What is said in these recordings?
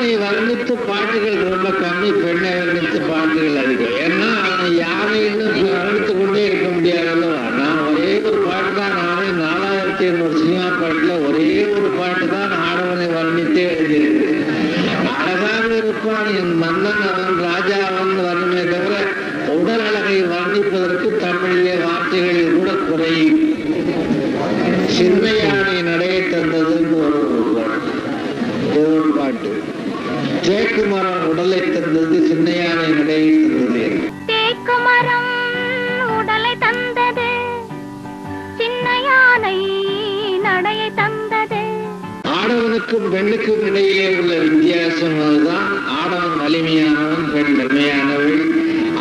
ஆணை வர்ணித்து பாட்டுகள் ரொம்ப கம்மி, பெண்ணை வர்ணித்து பாட்டுகள் அதிகம். ஏன்னா அவனை யாரையும் வர்ணித்து கொண்டே இருக்க முடியாது அல்லவா. நான் ஒரே ஒரு பாட்டு தான், நானே 4800 சினிமா பாட்டுல ஒரே ஒரு பாட்டு தான் ஆடவனை வர்ணித்தே எழுதியிருக்கிறேன். அழகாக இருப்பான் என் மன்னன், அவன் ராஜா, அவன் வருமே தவிர உடல் அழகை வர்ணிப்பதற்கு தமிழிலே வார்த்தைகளில் கூட குறையும். சின்னையானை நடையை தந்ததுன்னு ஒரு பாட்டு. தேக்குமரம் உடலை தந்தது, சின்னையானை நடையை தந்தது. தேக்குமரம் உடலை தந்தது, சின்னையானை நடையை தந்தது. ஆடவனுக்கும் பெண்ணுக்கும் இடையே உள்ள வித்தியாசம் அதுதான். ஆடவன் வலிமையானவன், பெண் மென்மையானவள்.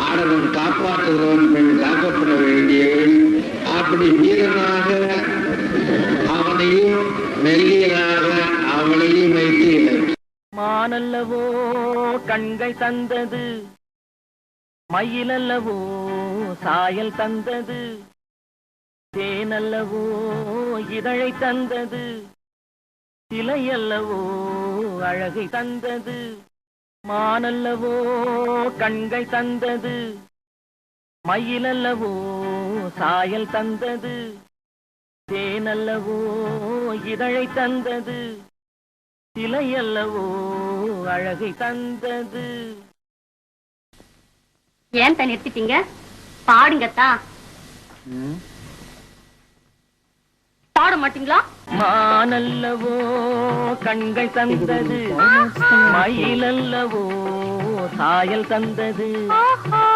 ஆடவன் காப்பாற்றுகிறவன், பெண் காக்கப்பட வேண்டியவள். அப்படி வீரனாக அவனையும் மெல்லியனாக அவளையும் வைத்து மானல்லவோ கண்கள் தந்தது, மயிலல்லவோ சாயல் தந்தது, தேனல்லவோ இதழை தந்தது, சிலையல்லவோ அழகை தந்தது. மானல்லவோ கண்கள் தந்தது, மயிலல்லவோ சாயல் தந்தது, தேனல்லவோ இதழை தந்தது, சிலையல்லவோ அழகை தந்தது. ஏன் நிறுத்திட்டீங்க? பாடுங்கத்தா. பாட மாட்டீங்களா? மானல்லவோ கண்கள் தந்தது, மயிலல்லவோ சாயல் தந்தது,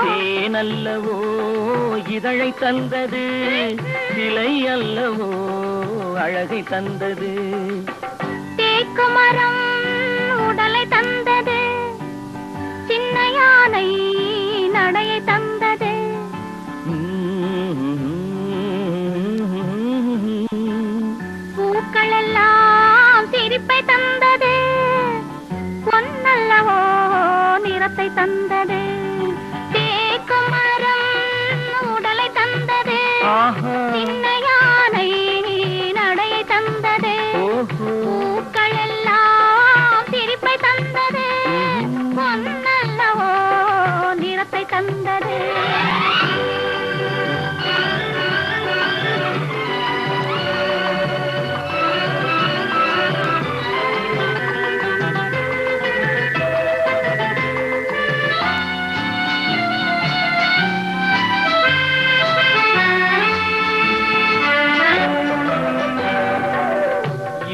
தேனல்லவோ இதழை தந்தது, சிலை அல்லவோ அழகை தந்தது. தேக்குமரம் உடலை தந்தது, சின்னையானை நடையை தந்தது. பூக்கள் எல்லாம் சிரிப்பை தந்தது, பொன்னல்லவோ நிறத்தை தந்தது. தேக்குமரம் உடலை தந்தது, சின்னையானை நடையை தந்தது. பூக்கள் எல்லாம் சிரிப்பை தந்தது, பொன்னல்லவோ நிறத்தை தந்தது.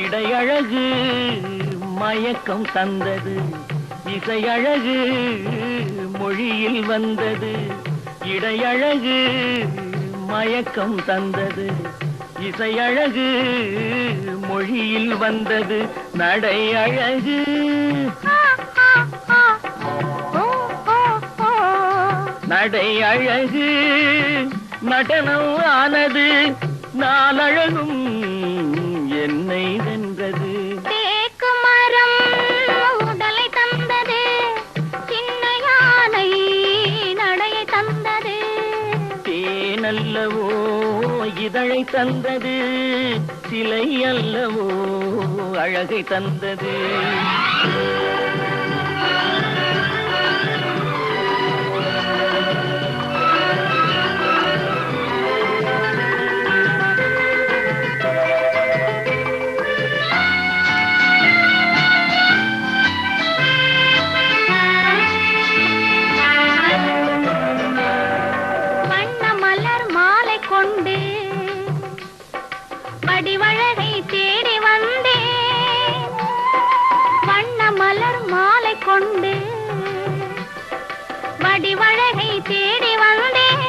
இடையழகு மயக்கம் தந்தது, இசையழகு மொழியில் வந்தது. இடையழகு மயக்கம் தந்தது, இசையழகு மொழியில் வந்தது. நடை அழகு நடை அழகு நடனம் ஆனது, நாளழகும் என்னை வென்றது. தேக்குமரம் உடலை தந்தது, சின்னையானை நடையை தந்தது. தேனல்லவோ இதழை தந்தது, சிலை அல்லவோ அழகை தந்தது. வடிவழகை தேடி வந்தேன், வண்ண மலர் மாலை கொண்டு வடிவழகை தேடி வந்தேன்.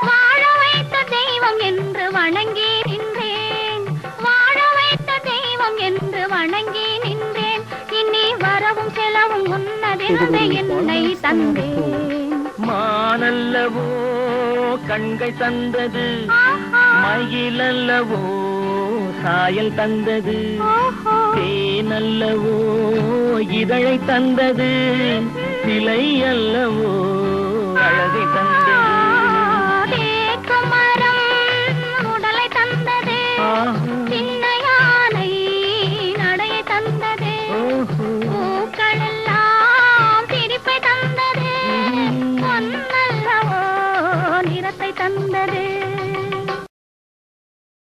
வாழ வைத்த தெய்வம் என்று வணங்கி நின்றேன், வாழ வைத்த தெய்வம் என்று வணங்கி நின்றேன். இனி வரவும் செலவும் உன்னதிருந்த என்னை தந்தேன். மானல்லவோ கண்கள் தந்தது, மயிலல்லவோ சாயல் தந்தது, தேனல்லவோ இதழை தந்தது, சிலை அல்லவோ அழகை தந்தது. தேக்குமரம் உடலை தந்தது, சின்னையானை நடையை தந்தது. பூக்கள் எல்லாம் சிரிப்பை தந்தது பொன்னல்லவோ நிறத்தை தந்தது